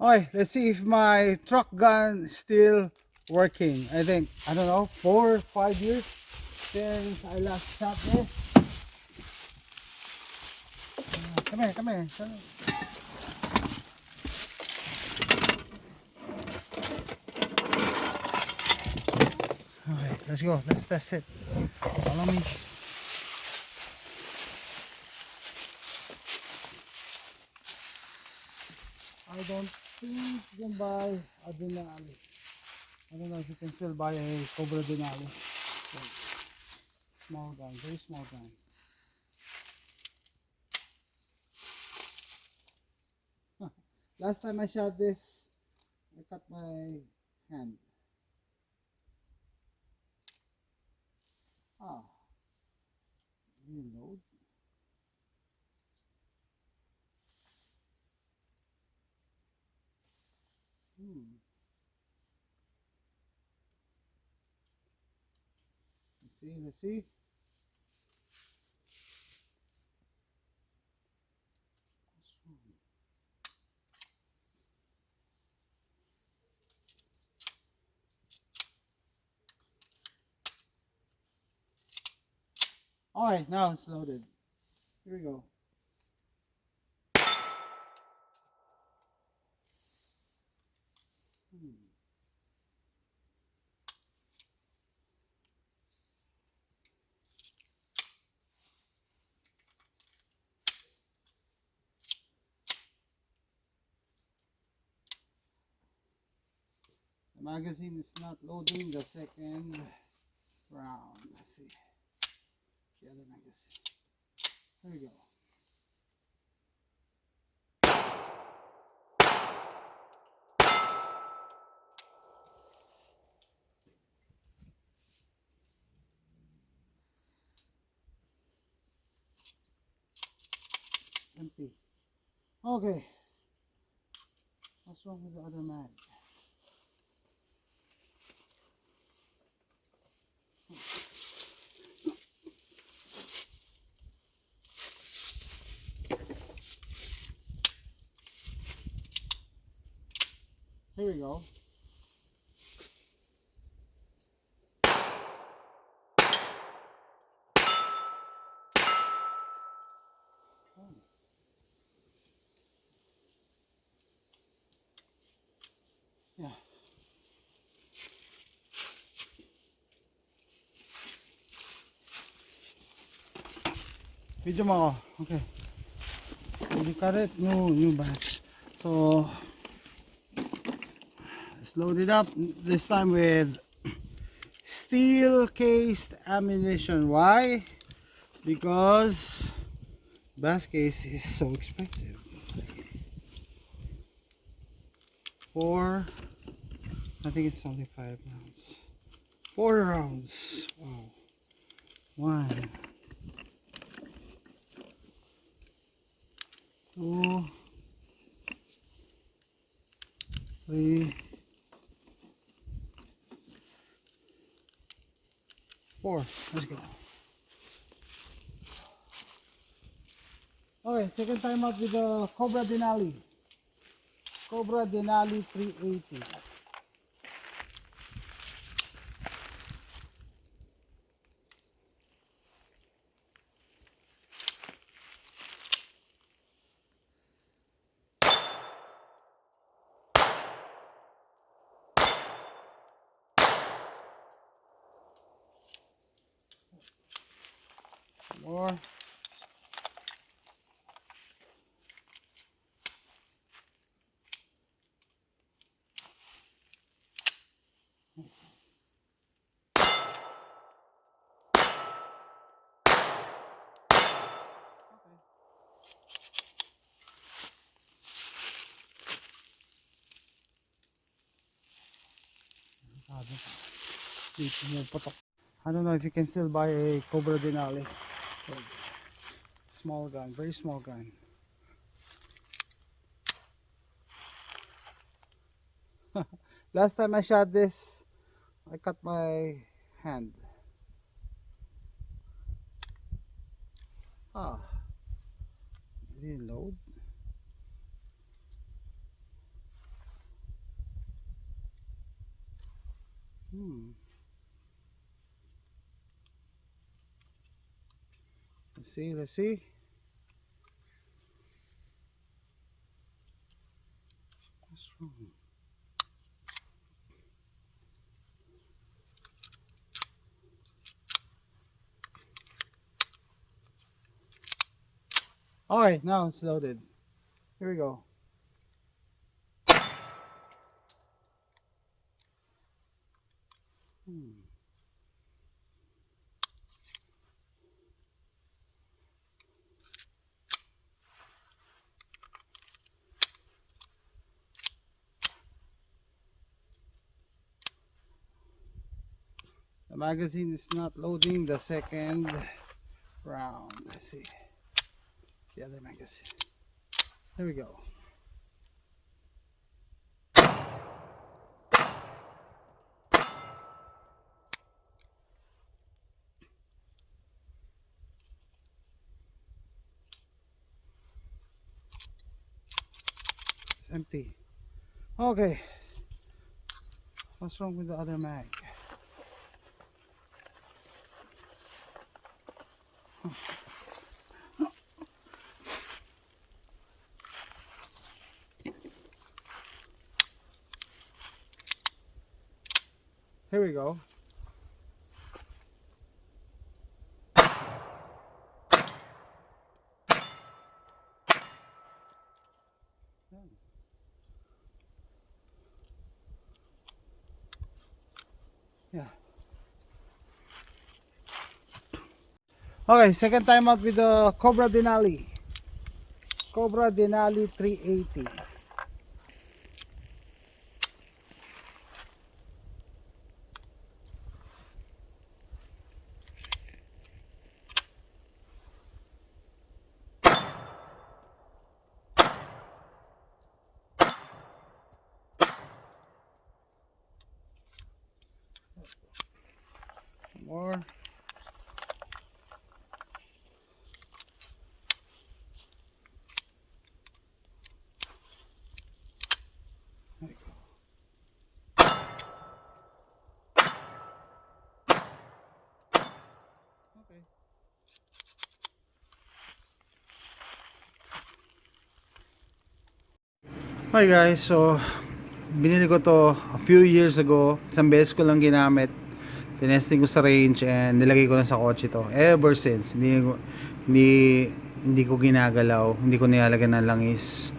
Okay, let's see if my truck gun is still working. I think, I don't know, 4 or 5 years since I last shot this. Come here, come here. Come here. Okay, let's go. Let's test it. Follow me. I don't think you can buy a Denali. I don't know if you can still buy a Cobra Denali. Small gun, very small gun. Last time I shot this, I cut my hand. Ah, didn't load. Let's see, let's see. Alright, now it's loaded. Here we go. The magazine is not loading the second round. Let's see. The other magazine. Here we go. Empty. Okay. What's wrong with the other mag? Here we go. Yeah. Video mo ako. Okay. You cut it. New batch. So let's load it up. This time with steel cased ammunition. Why? Because bass case is so expensive. 4, I think it's only 5 rounds. 4 rounds. Wow. 1, 2, 3, 4. Let's go. Okay, second time out with the Cobra Denali. Cobra Denali 380. More. I don't know if you can still buy a Cobra Denali. Small gun, very small gun. Last time I shot this, I cut my hand. Ah, it didn't load. Hmm. Let's see, let's see. What's wrong? Alright, now it's loaded. Here we go. Hmm. The magazine is not loading the second round. Let's see. The other magazine. There we go. It's empty. Okay. What's wrong with the other mag? Here we go. Yeah. Okay, second time out with the Cobra Denali. Cobra Denali 380. More. There we go. Okay. Hi guys, so binili ko to a few years ago. Isang beses ko lang ginamit. Tinesting ko sa range and nilagay ko lang sa kotse to. Ever since, hindi ko ginagalaw, hindi ko nilalagyan ng langis.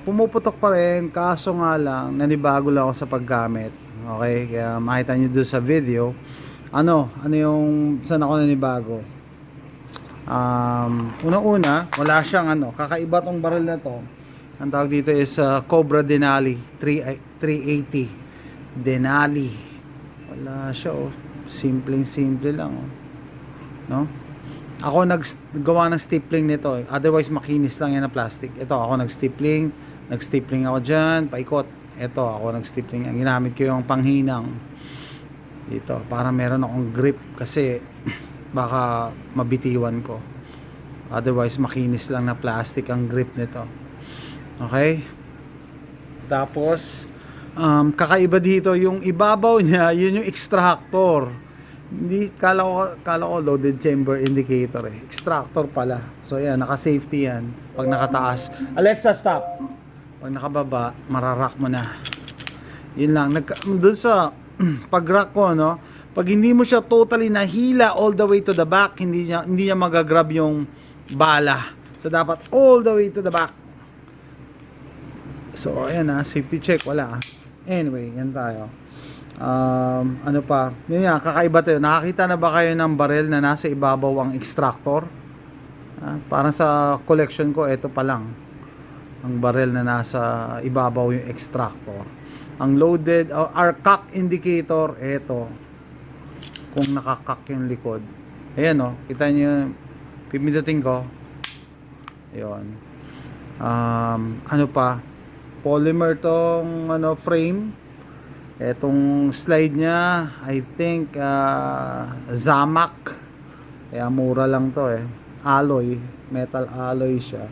Pumuputok pa rin, kaso nga lang nanibago lang ako sa paggamit. Okay, kaya makita nyo doon sa video ano yung saan ako nanibago. Unang-una, wala siyang kakaiba tong barrel na to. Ang tawag dito is Cobra Denali 380 Denali. Wala siya, simple lang, no? Ako naggawa ng stippling nito, otherwise makinis lang yan na plastic. Ito ako nagstippling ako dyan, paikot. Ito ako nagstippling, ang ginamit ko yung panghinang dito para meron akong grip kasi baka mabitiwan ko, otherwise makinis lang na plastic ang grip nito. Okay, tapos kakaiba dito yung ibabaw niya, yun yung extractor. Hindi, kala ko loaded chamber indicator extractor pala. So yan, naka safety yan pag nakataas. Alexa, stop. Pag nakababa, mararak mo na. Yun lang, doon sa pag rack ko, no, pag hindi mo siya totally nahila all the way to the back, hindi niya magagrab yung bala. So dapat all the way to the back. So ayan safety check, wala. Anyway, yan tayo. Ano pa? Yun nga, kakaiba tayo. Nakakita na ba kayo ng barrel na nasa ibabaw ang extractor? Parang sa collection ko, ito pa lang. Ang barrel na nasa ibabaw yung extractor. Ang loaded, our cock indicator, ito. Kung nakakak yung likod. Ayan kita nyo, pipindutin ko. Ayun. Ano pa? Polymer tong frame. Etong slide niya, I think Zamac. Kaya mura lang to alloy, metal alloy siya.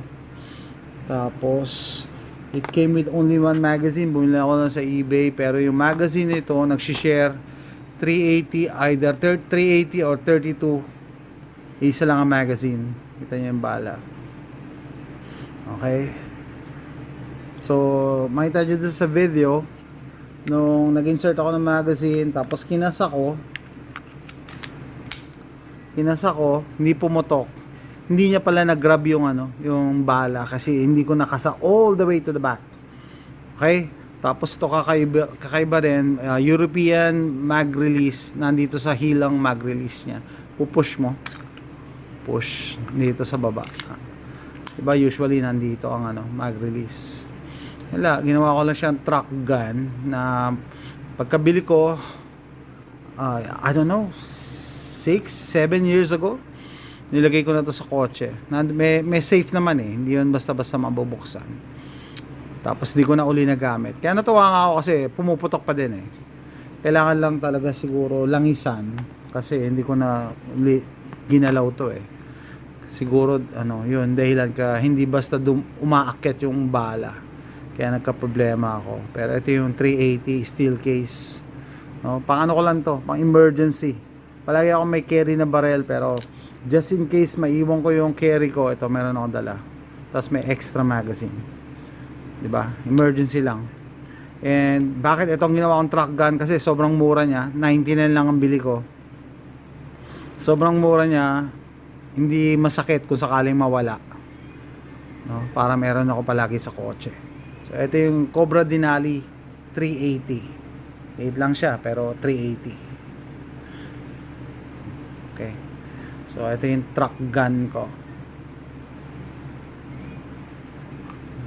Tapos It came with only one magazine. Bumili ako na sa eBay. Pero yung magazine nito, nagsishare 380, either 380 or 32. Isa lang ang magazine. Kita niyo yung bala. Okay. So, makita nyo dito sa video, nung nag-insert ako ng magazine, tapos kinasa ko, hindi pumutok. Hindi niya pala nag-grab yung yung bala kasi hindi ko nakasa all the way to the back. Okay? Tapos to kakaiba rin, European mag release, nandito sa hilang mag release niya. Pupush mo. Push dito sa baba. Diba usually nandito ang mag release. Wala, ginawa ko lang siyang truck gun na pagkabili ko I don't know 6-7 years ago. Nilagay ko na to sa kotse. May safe naman hindi yun basta-basta mabubuksan. Tapos di ko na uli nagamit. Kaya natuwa nga ako kasi pumuputok pa din Kailangan lang talaga siguro langisan kasi hindi ko na uli ginalaw to Siguro yun dahilan ka hindi basta umaakyat yung bala. Kaya nagka-problema ako. Pero ito yung 380 steel case. No, pang ko lang to, pang emergency. Palagi ako may carry na barrel pero just in case maiwan ko yung carry ko, ito meron ako dala. Tapos may extra magazine. 'Di ba? Emergency lang. And bakit itong ginawa kong truck gun? Kasi sobrang mura niya. 99 lang ang bili ko. Sobrang mura niya. Hindi masakit kung sakaling mawala. No? Para meron ako palagi sa kotse. So ito yung Cobra Denali 380. 8 lang siya pero 380. Okay. So ito yung truck gun ko.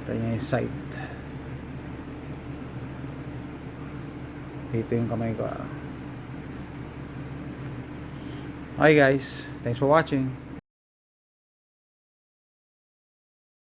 Ito yung sight. Dito yung kamay ko. Okay guys, thanks for watching.